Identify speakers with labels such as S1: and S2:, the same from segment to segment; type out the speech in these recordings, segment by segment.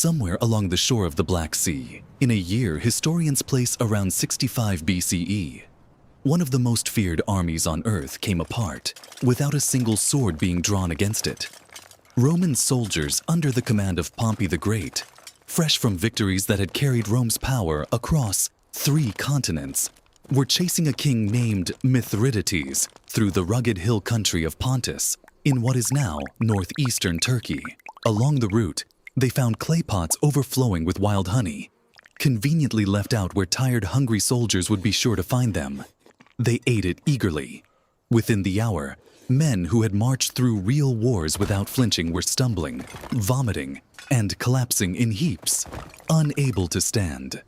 S1: somewhere along the shore of the Black Sea, in a year historians place around 65 BCE. One of the most feared armies on Earth came apart, without a single sword being drawn against it. Roman soldiers under the command of Pompey the Great, fresh from victories that had carried Rome's power across 3 continents, were chasing a king named Mithridates through the rugged hill country of Pontus, in what is now northeastern Turkey. Along the route, they found clay pots overflowing with wild honey, conveniently left out where tired, hungry soldiers would be sure to find them. They ate it eagerly. Within the hour, men who had marched through real wars without flinching were stumbling, vomiting, and collapsing in heaps, unable to stand.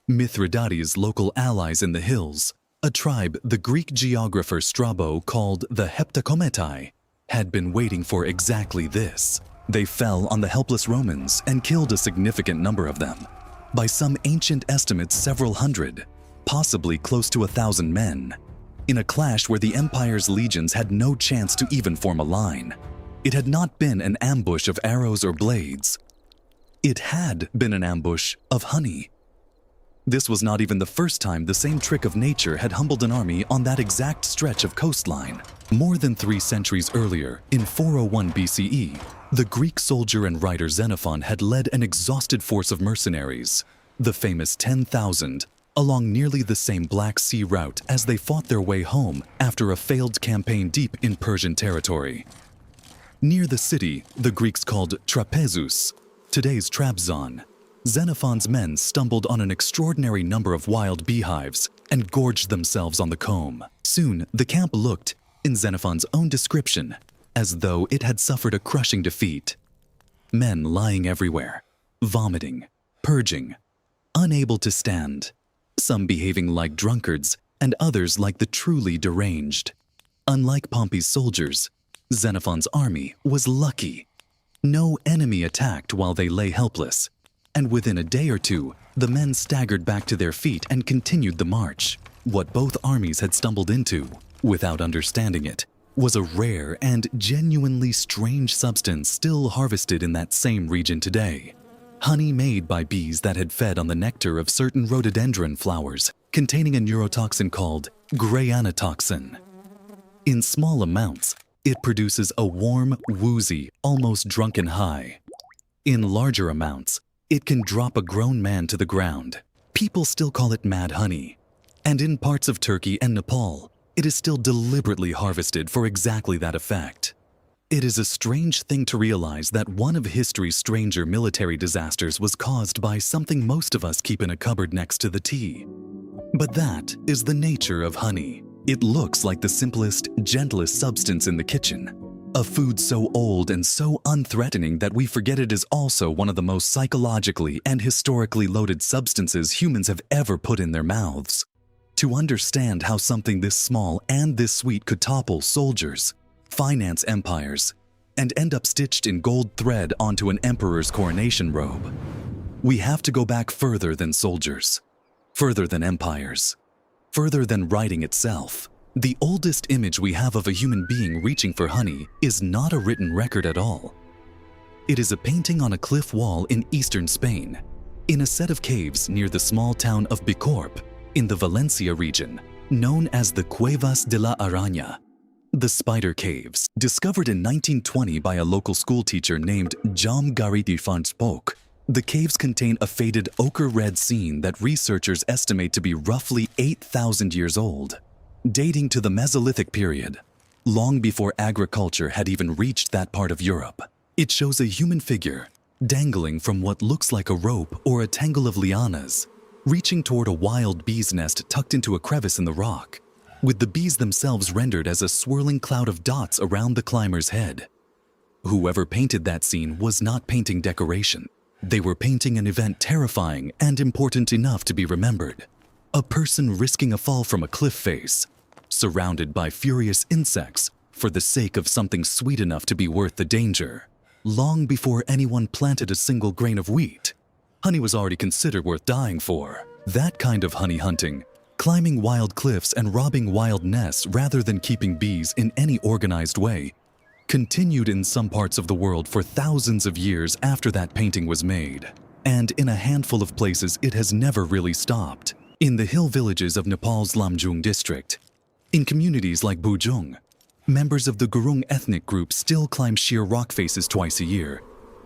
S1: Mithridates' local allies in the hills, a tribe the Greek geographer Strabo called the Heptakometai, had been waiting for exactly this. They fell on the helpless Romans and killed a significant number of them. By some ancient estimates, several hundred, possibly close to 1,000 men, in a clash where the empire's legions had no chance to even form a line. It had not been an ambush of arrows or blades. It had been an ambush of honey. This was not even the first time the same trick of nature had humbled an army on that exact stretch of coastline. More than 3 centuries earlier, in 401 BCE, the Greek soldier and writer Xenophon had led an exhausted force of mercenaries, the famous 10,000, along nearly the same Black Sea route as they fought their way home after a failed campaign deep in Persian territory. Near the city, the Greeks called Trapezus, today's Trabzon, Xenophon's men stumbled on an extraordinary number of wild beehives and gorged themselves on the comb. Soon, the camp looked, in Xenophon's own description, as though it had suffered a crushing defeat. Men lying everywhere, vomiting, purging, unable to stand, some behaving like drunkards and others like the truly deranged. Unlike Pompey's soldiers, Xenophon's army was lucky. No enemy attacked while they lay helpless, and within a day or two, the men staggered back to their feet and continued the march. What both armies had stumbled into, without understanding it, was a rare and genuinely strange substance still harvested in that same region today. Honey made by bees that had fed on the nectar of certain rhododendron flowers, containing a neurotoxin called grayanotoxin. In small amounts, it produces a warm, woozy, almost drunken high. In larger amounts, it can drop a grown man to the ground. People still call it mad honey, and in parts of Turkey and Nepal, it is still deliberately harvested for exactly that effect. It is a strange thing to realize that one of history's stranger military disasters was caused by something most of us keep in a cupboard next to the tea. But that is the nature of honey. It looks like the simplest, gentlest substance in the kitchen. A food so old and so unthreatening that we forget it is also one of the most psychologically and historically loaded substances humans have ever put in their mouths. To understand how something this small and this sweet could topple soldiers, finance empires, and end up stitched in gold thread onto an emperor's coronation robe, we have to go back further than soldiers, further than empires, further than writing itself. The oldest image we have of a human being reaching for honey is not a written record at all. It is a painting on a cliff wall in eastern Spain, in a set of caves near the small town of Bicorp, in the Valencia region, known as the Cuevas de la Araña, the Spider Caves. Discovered in 1920 by a local schoolteacher named Jaume Garrity Farnspoke, the caves contain a faded ochre-red scene that researchers estimate to be roughly 8,000 years old, dating to the Mesolithic period, long before agriculture had even reached that part of Europe. It shows a human figure dangling from what looks like a rope or a tangle of lianas, reaching toward a wild bee's nest tucked into a crevice in the rock, with the bees themselves rendered as a swirling cloud of dots around the climber's head. Whoever painted that scene was not painting decoration. They were painting an event terrifying and important enough to be remembered. A person risking a fall from a cliff face, surrounded by furious insects for the sake of something sweet enough to be worth the danger. Long before anyone planted a single grain of wheat, honey was already considered worth dying for. That kind of honey hunting, climbing wild cliffs and robbing wild nests rather than keeping bees in any organized way, continued in some parts of the world for thousands of years after that painting was made. And in a handful of places, it has never really stopped. In the hill villages of Nepal's Lamjung district, in communities like Bujong, members of the Gurung ethnic group still climb sheer rock faces twice a year,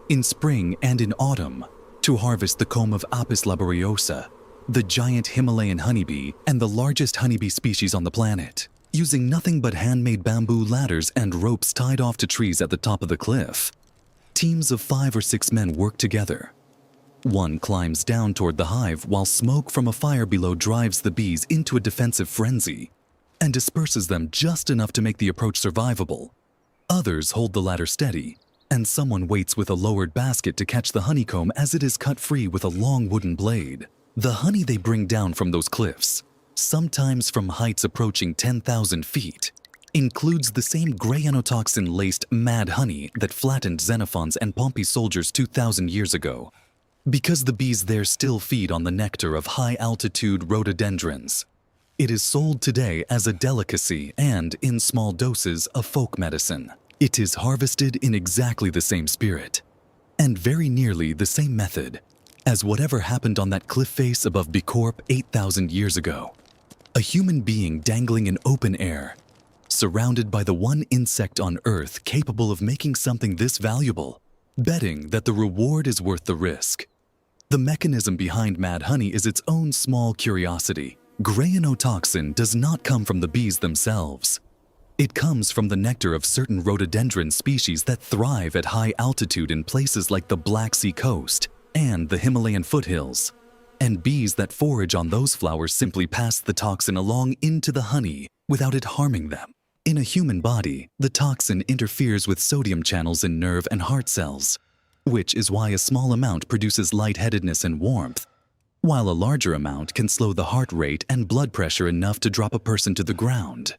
S1: in spring and in autumn, to harvest the comb of Apis laboriosa, the giant Himalayan honeybee and the largest honeybee species on the planet, using nothing but handmade bamboo ladders and ropes tied off to trees at the top of the cliff. Teams of 5 or 6 men work together. One climbs down toward the hive while smoke from a fire below drives the bees into a defensive frenzy and disperses them just enough to make the approach survivable. Others hold the ladder steady, and someone waits with a lowered basket to catch the honeycomb as it is cut free with a long wooden blade. The honey they bring down from those cliffs, sometimes from heights approaching 10,000 feet, includes the same gray anotoxin-laced mad honey that flattened Xenophon's and Pompey's soldiers 2,000 years ago. Because the bees there still feed on the nectar of high-altitude rhododendrons, it is sold today as a delicacy and, in small doses, a folk medicine. It is harvested in exactly the same spirit, and very nearly the same method, as whatever happened on that cliff face above Bicorp 8,000 years ago. A human being dangling in open air, surrounded by the one insect on Earth capable of making something this valuable, betting that the reward is worth the risk. The mechanism behind mad honey is its own small curiosity. Gray anotoxin does not come from the bees themselves. It comes from the nectar of certain rhododendron species that thrive at high altitude in places like the Black Sea coast and the Himalayan foothills. And bees that forage on those flowers simply pass the toxin along into the honey without it harming them. In a human body, the toxin interferes with sodium channels in nerve and heart cells, which is why a small amount produces lightheadedness and warmth, while a larger amount can slow the heart rate and blood pressure enough to drop a person to the ground.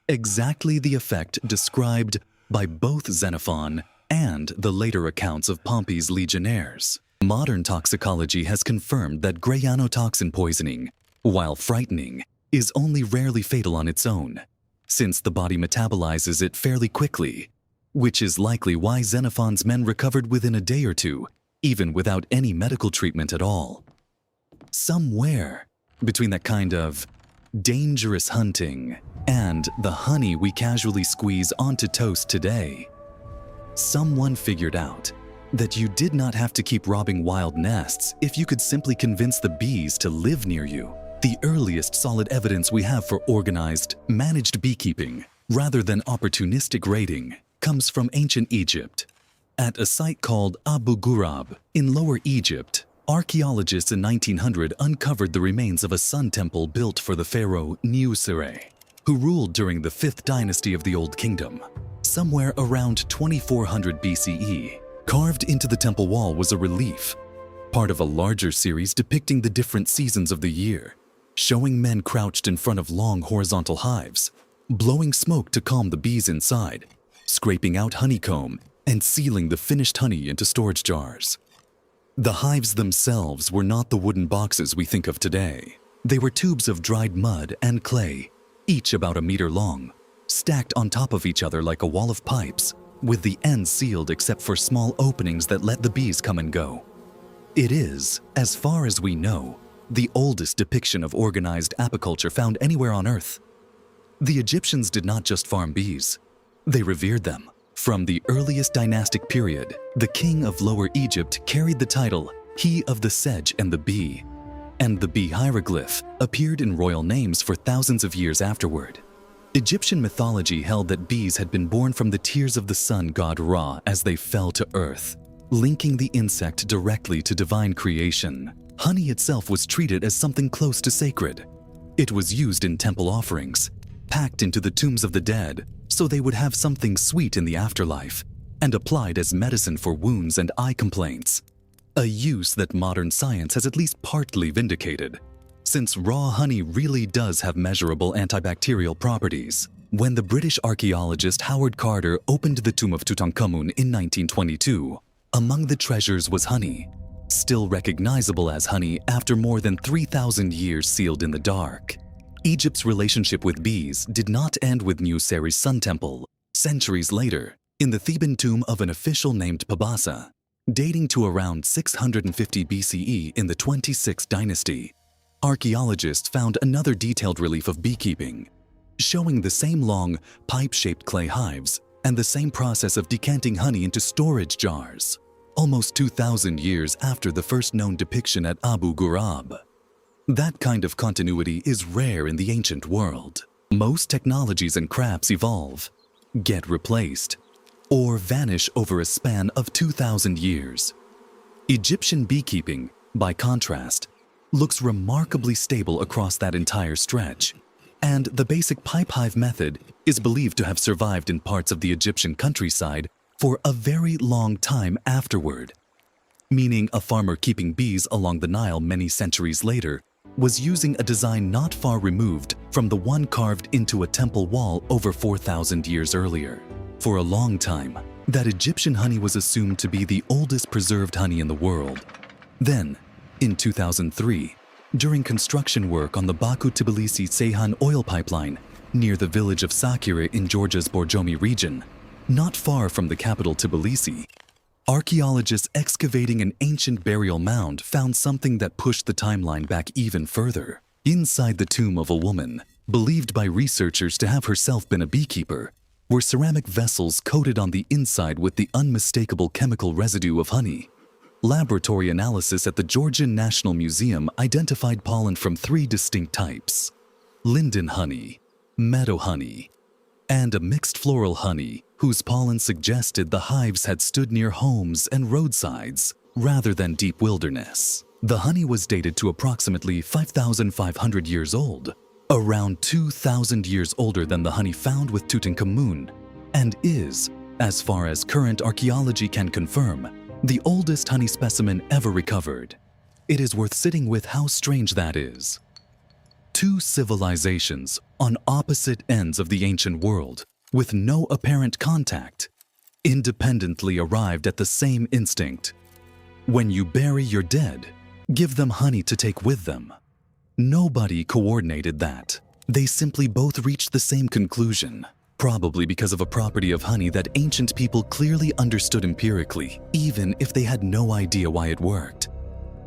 S1: Exactly the effect described by both Xenophon and the later accounts of Pompey's legionnaires. Modern toxicology has confirmed that gray anotoxin poisoning, while frightening, is only rarely fatal on its own, since the body metabolizes it fairly quickly, which is likely why Xenophon's men recovered within a day or two, even without any medical treatment at all. Somewhere between that kind of dangerous hunting and the honey we casually squeeze onto toast today, someone figured out that you did not have to keep robbing wild nests if you could simply convince the bees to live near you. The earliest solid evidence we have for organized, managed beekeeping, rather than opportunistic raiding, comes from ancient Egypt. At a site called Abu Ghurab in Lower Egypt, archaeologists in 1900 uncovered the remains of a sun temple built for the pharaoh Niuserre, who ruled during the 5th dynasty of the Old Kingdom. Somewhere around 2400 BCE, carved into the temple wall was a relief, part of a larger series depicting the different seasons of the year, showing men crouched in front of long horizontal hives, blowing smoke to calm the bees inside, scraping out honeycomb, and sealing the finished honey into storage jars. The hives themselves were not the wooden boxes we think of today. They were tubes of dried mud and clay, each about a meter long, stacked on top of each other like a wall of pipes, with the ends sealed except for small openings that let the bees come and go. It is, as far as we know, the oldest depiction of organized apiculture found anywhere on Earth. The Egyptians did not just farm bees, they revered them. From the earliest dynastic period, the king of Lower Egypt carried the title, He of the Sedge and the Bee, and the bee hieroglyph appeared in royal names for thousands of years afterward. Egyptian mythology held that bees had been born from the tears of the sun god Ra as they fell to earth, linking the insect directly to divine creation. Honey itself was treated as something close to sacred. It was used in temple offerings, packed into the tombs of the dead, so they would have something sweet in the afterlife, and applied as medicine for wounds and eye complaints. A use that modern science has at least partly vindicated, since raw honey really does have measurable antibacterial properties. When the British archaeologist Howard Carter opened the tomb of Tutankhamun in 1922, among the treasures was honey, still recognizable as honey after more than 3,000 years sealed in the dark. Egypt's relationship with bees did not end with Niuserre's sun temple. Centuries later, In the Theban tomb of an official named Pabasa, dating to around 650 BCE in the 26th dynasty, archaeologists found another detailed relief of beekeeping, showing the same long, pipe-shaped clay hives and the same process of decanting honey into storage jars, almost 2,000 years after the first known depiction at Abu Ghurab. That kind of continuity is rare in the ancient world. Most technologies and crafts evolve, get replaced, or vanish over a span of 2,000 years. Egyptian beekeeping, by contrast, looks remarkably stable across that entire stretch, and the basic pipe hive method is believed to have survived in parts of the Egyptian countryside for a very long time afterward, meaning a farmer keeping bees along the Nile many centuries later was using a design not far removed from the one carved into a temple wall over 4,000 years earlier. For a long time, that Egyptian honey was assumed to be the oldest preserved honey in the world. Then, in 2003, during construction work on the Baku-Tbilisi-Ceyhan oil pipeline near the village of Sakire in Georgia's Borjomi region, not far from the capital Tbilisi, archaeologists excavating an ancient burial mound found something that pushed the timeline back even further. Inside the tomb of a woman, believed by researchers to have herself been a beekeeper, were ceramic vessels coated on the inside with the unmistakable chemical residue of honey. Laboratory analysis at the Georgian National Museum identified pollen from 3 distinct types: linden honey, meadow honey, and a mixed floral honey whose pollen suggested the hives had stood near homes and roadsides rather than deep wilderness. The honey was dated to approximately 5,500 years old, around 2,000 years older than the honey found with Tutankhamun, and is, as far as current archaeology can confirm, the oldest honey specimen ever recovered. It is worth sitting with how strange that is. 2 civilizations on opposite ends of the ancient world, with no apparent contact, independently arrived at the same instinct. When you bury your dead, give them honey to take with them. Nobody coordinated that. They simply both reached the same conclusion, probably because of a property of honey that ancient people clearly understood empirically, even if they had no idea why it worked.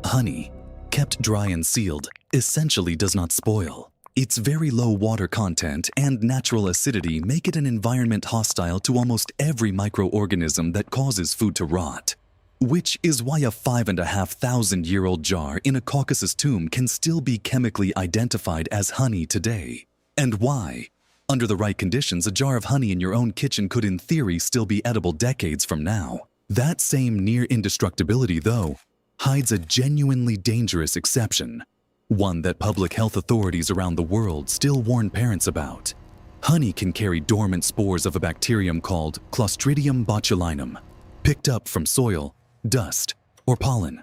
S1: Honey, kept dry and sealed, essentially does not spoil. Its very low water content and natural acidity make it an environment hostile to almost every microorganism that causes food to rot. Which is why a 5,500-year-old jar in a Caucasus tomb can still be chemically identified as honey today. And why, under the right conditions, a jar of honey in your own kitchen could in theory still be edible decades from now. That same near indestructibility, though, hides a genuinely dangerous exception, one that public health authorities around the world still warn parents about. Honey can carry dormant spores of a bacterium called Clostridium botulinum, picked up from soil, dust, or pollen.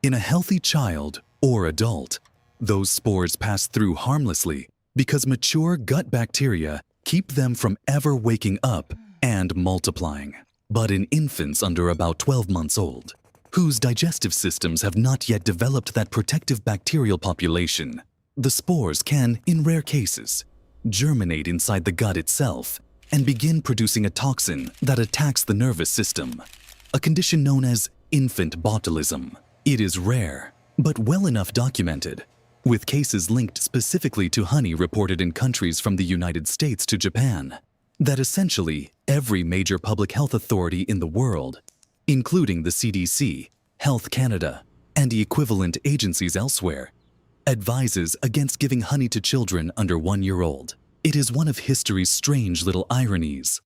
S1: In a healthy child or adult, those spores pass through harmlessly because mature gut bacteria keep them from ever waking up and multiplying. But in infants under about 12 months old, whose digestive systems have not yet developed that protective bacterial population, the spores can, in rare cases, germinate inside the gut itself and begin producing a toxin that attacks the nervous system, a condition known as infant botulism. It is rare, but well enough documented, with cases linked specifically to honey reported in countries from the United States to Japan, that essentially every major public health authority in the world, including the CDC, Health Canada, and the equivalent agencies elsewhere, advises against giving honey to children under 1 year old. It is one of history's strange little ironies.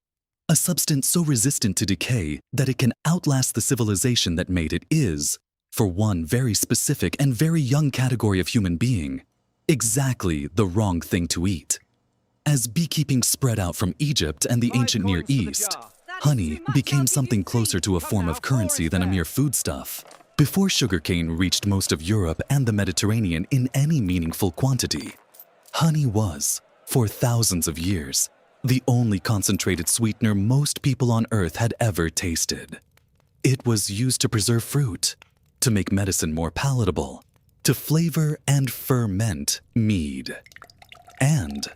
S1: A substance so resistant to decay that it can outlast the civilization that made it is, for one very specific and very young category of human being, exactly the wrong thing to eat. As beekeeping spread out from Egypt and the ancient Near East, honey became something closer to a form of currency than a mere foodstuff. Before sugarcane reached most of Europe and the Mediterranean in any meaningful quantity, honey was, for thousands of years, the only concentrated sweetener most people on Earth had ever tasted. It was used to preserve fruit, to make medicine more palatable, to flavor and ferment mead. And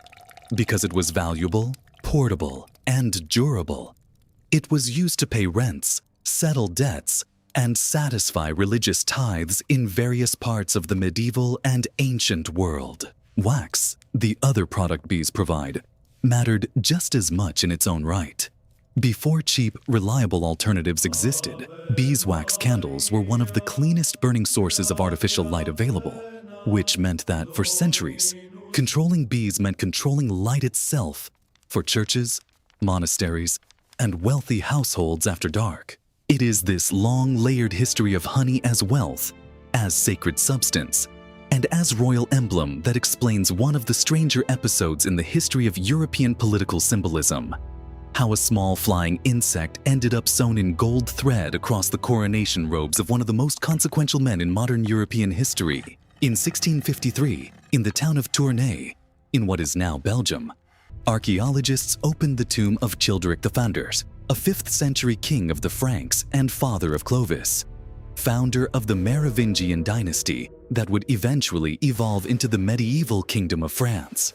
S1: because it was valuable, portable, and durable, It was used to pay rents, settle debts, and satisfy religious tithes in various parts of the medieval and ancient world. Wax, the other product bees provide, mattered just as much in its own right. Before cheap, reliable alternatives existed, beeswax candles were one of the cleanest burning sources of artificial light available, which meant that, for centuries, controlling bees meant controlling light itself for churches, monasteries, and wealthy households after dark. It is this long, layered history of honey as wealth, as sacred substance, and as royal emblem that explains one of the stranger episodes in the history of European political symbolism: how a small flying insect ended up sewn in gold thread across the coronation robes of one of the most consequential men in modern European history. In 1653, in the town of Tournai, in what is now Belgium, archaeologists opened the tomb of Childeric the Founders, a 5th century king of the Franks and father of Clovis, founder of the Merovingian dynasty that would eventually evolve into the medieval Kingdom of France.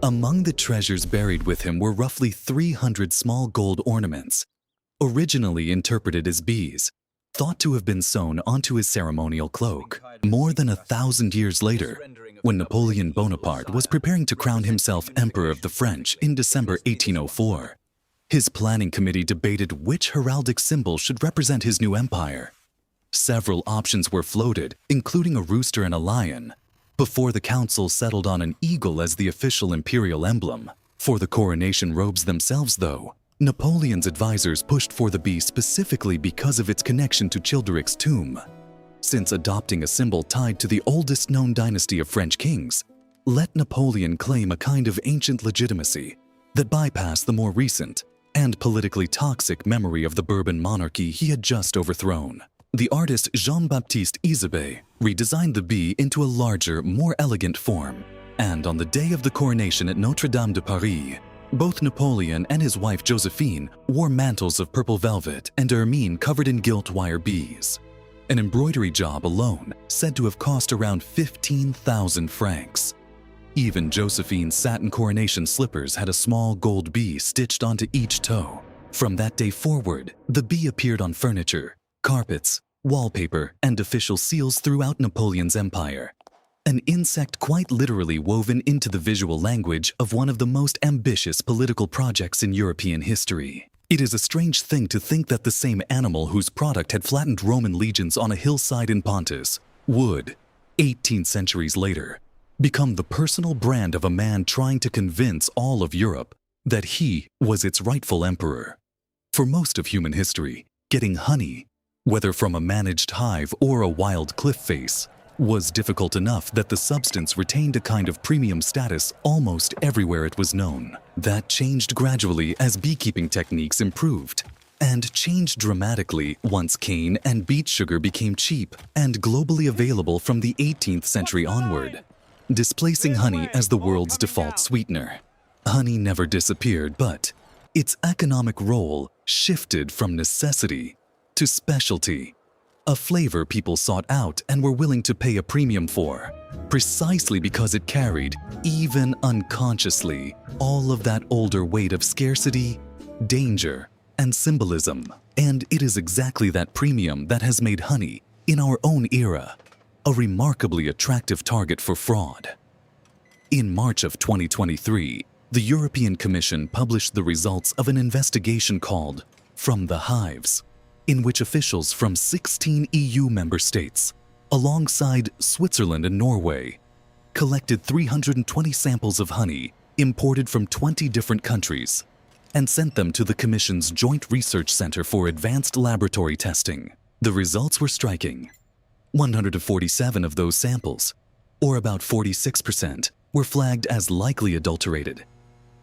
S1: Among the treasures buried with him were roughly 300 small gold ornaments, originally interpreted as bees, thought to have been sewn onto his ceremonial cloak. More than 1,000 years later, when Napoleon Bonaparte was preparing to crown himself Emperor of the French in December 1804, his planning committee debated which heraldic symbol should represent his new empire. Several options were floated, including a rooster and a lion, before the council settled on an eagle as the official imperial emblem. For the coronation robes themselves, though, Napoleon's advisors pushed for the bee specifically because of its connection to Childeric's tomb. Since adopting a symbol tied to the oldest known dynasty of French kings, let Napoleon claim a kind of ancient legitimacy that bypassed the more recent and politically toxic memory of the Bourbon monarchy he had just overthrown. The artist Jean-Baptiste Isabey redesigned the bee into a larger, more elegant form, and on the day of the coronation at Notre-Dame de Paris, both Napoleon and his wife Josephine wore mantles of purple velvet and ermine covered in gilt wire bees. An embroidery job alone said to have cost around 15,000 francs. Even Josephine's satin coronation slippers had a small gold bee stitched onto each toe. From that day forward, the bee appeared on furniture, carpets, wallpaper, and official seals throughout Napoleon's empire. An insect quite literally woven into the visual language of one of the most ambitious political projects in European history. It is a strange thing to think that the same animal whose product had flattened Roman legions on a hillside in Pontus would, 18 centuries later, become the personal brand of a man trying to convince all of Europe that he was its rightful emperor. For most of human history, getting honey, whether from a managed hive or a wild cliff face, was difficult enough that the substance retained a kind of premium status almost everywhere it was known. That changed gradually as beekeeping techniques improved, and changed dramatically once cane and beet sugar became cheap and globally available from the 18th century onward, displacing honey as the world's default sweetener. Honey never disappeared, but its economic role shifted from necessity to specialty, a flavor people sought out and were willing to pay a premium for, precisely because it carried, even unconsciously, all of that older weight of scarcity, danger, and symbolism. And it is exactly that premium that has made honey, in our own era, a remarkably attractive target for fraud. In March of 2023, the European Commission published the results of an investigation called From the Hives, in which officials from 16 EU member states, alongside Switzerland and Norway, collected 320 samples of honey imported from 20 different countries and sent them to the Commission's Joint Research Center for Advanced Laboratory Testing. The results were striking. 147 of those samples, or about 46%, were flagged as likely adulterated,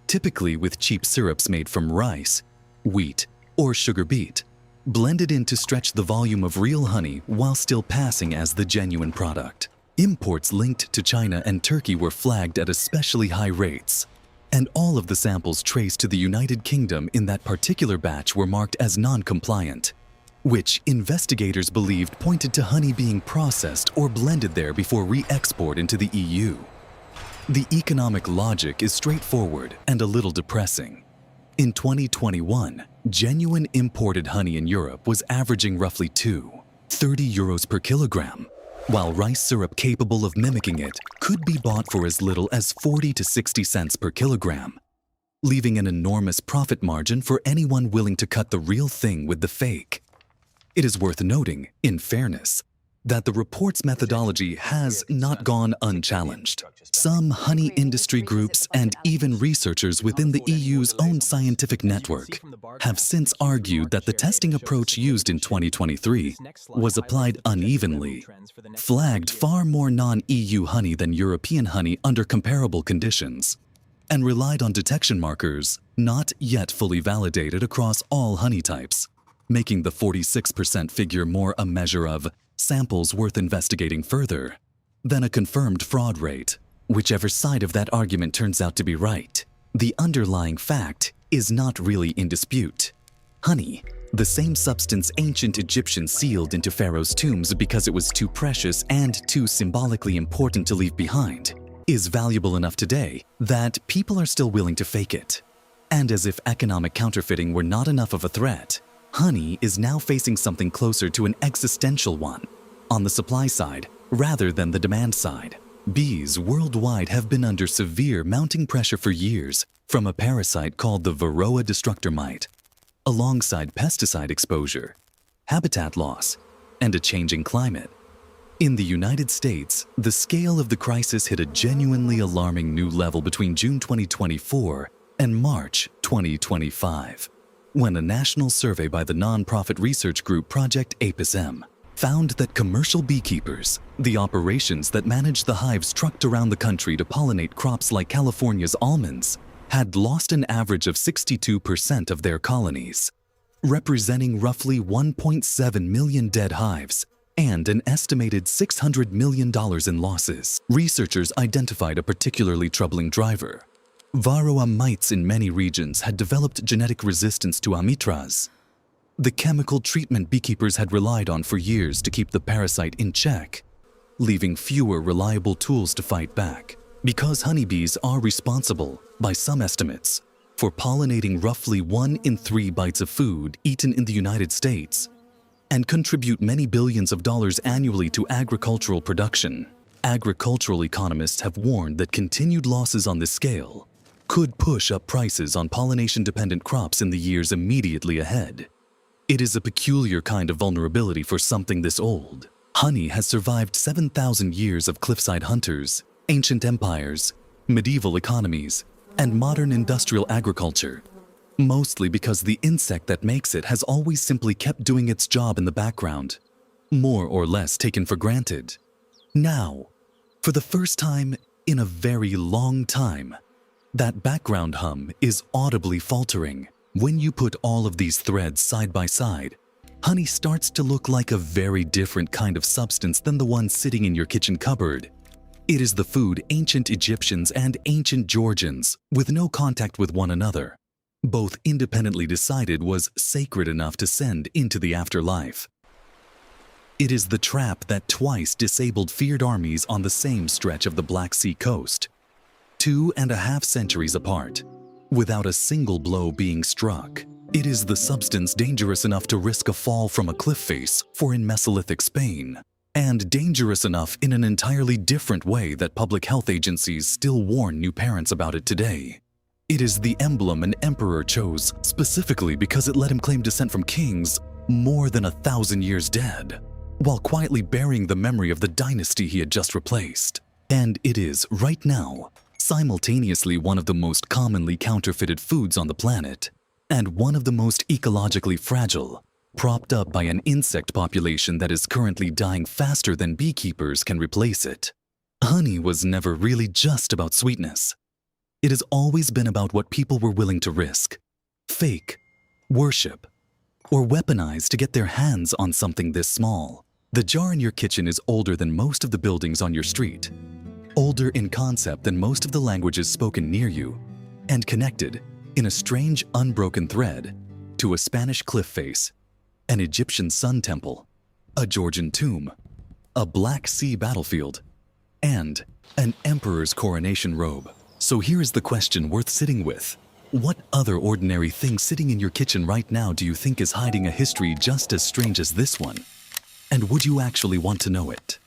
S1: typically with cheap syrups made from rice, wheat, or sugar beet, blended in to stretch the volume of real honey while still passing as the genuine product. Imports linked to China and Turkey were flagged at especially high rates, and all of the samples traced to the United Kingdom in that particular batch were marked as non-compliant, which investigators believed pointed to honey being processed or blended there before re-export into the EU. The economic logic is straightforward and a little depressing. In 2021, genuine imported honey in Europe was averaging roughly 30 euros per kilogram, while rice syrup capable of mimicking it could be bought for as little as 40 to 60 cents per kilogram, leaving an enormous profit margin for anyone willing to cut the real thing with the fake. It is worth noting, in fairness, that the report's methodology has not gone unchallenged. Some honey industry groups and even researchers within the EU's own scientific network have since argued that the testing approach used in 2023 was applied unevenly, flagged far more non-EU honey than European honey under comparable conditions, and relied on detection markers not yet fully validated across all honey types, making the 46% figure more a measure of samples worth investigating further than a confirmed fraud rate. Whichever side of that argument turns out to be right, the underlying fact is not really in dispute. Honey, the same substance ancient Egyptians sealed into pharaohs' tombs because it was too precious and too symbolically important to leave behind, is valuable enough today that people are still willing to fake it. And as if economic counterfeiting were not enough of a threat, honey is now facing something closer to an existential one. On the supply side, rather than the demand side, bees worldwide have been under severe mounting pressure for years from a parasite called the Varroa destructor mite, alongside pesticide exposure, habitat loss, and a changing climate. In the United States, the scale of the crisis hit a genuinely alarming new level between June 2024 and March 2025. When a national survey by the nonprofit research group Project APIS-M found that commercial beekeepers, the operations that managed the hives trucked around the country to pollinate crops like California's almonds, had lost an average of 62% of their colonies, representing roughly 1.7 million dead hives and an estimated $600 million in losses. Researchers identified a particularly troubling driver. Varroa mites in many regions had developed genetic resistance to amitraz, the chemical treatment beekeepers had relied on for years to keep the parasite in check, leaving fewer reliable tools to fight back. Because honeybees are responsible, by some estimates, for pollinating roughly 1 in 3 bites of food eaten in the United States and contribute many billions of dollars annually to agricultural production, agricultural economists have warned that continued losses on this scale could push up prices on pollination-dependent crops in the years immediately ahead. It is a peculiar kind of vulnerability for something this old. Honey has survived 7,000 years of cliffside hunters, ancient empires, medieval economies, and modern industrial agriculture, mostly because the insect that makes it has always simply kept doing its job in the background, more or less taken for granted. Now, for the first time in a very long time, that background hum is audibly faltering. When you put all of these threads side by side, honey starts to look like a very different kind of substance than the one sitting in your kitchen cupboard. It is the food ancient Egyptians and ancient Georgians, with no contact with one another, both independently decided was sacred enough to send into the afterlife. It is the trap that twice disabled feared armies on the same stretch of the Black Sea coast, 2.5 centuries apart, without a single blow being struck. It is the substance dangerous enough to risk a fall from a cliff face for in Mesolithic Spain, and dangerous enough in an entirely different way that public health agencies still warn new parents about it today. It is the emblem an emperor chose specifically because it let him claim descent from kings more than 1,000 years dead, while quietly burying the memory of the dynasty he had just replaced. And it is, right now, simultaneously one of the most commonly counterfeited foods on the planet, and one of the most ecologically fragile, propped up by an insect population that is currently dying faster than beekeepers can replace it. Honey was never really just about sweetness. It has always been about what people were willing to risk, fake, worship, or weaponize to get their hands on something this small. The jar in your kitchen is older than most of the buildings on your street, older in concept than most of the languages spoken near you, and connected, in a strange unbroken thread, to a Spanish cliff face, an Egyptian sun temple, a Georgian tomb, a Black Sea battlefield, and an emperor's coronation robe. So here is the question worth sitting with. What other ordinary thing sitting in your kitchen right now do you think is hiding a history just as strange as this one? And would you actually want to know it?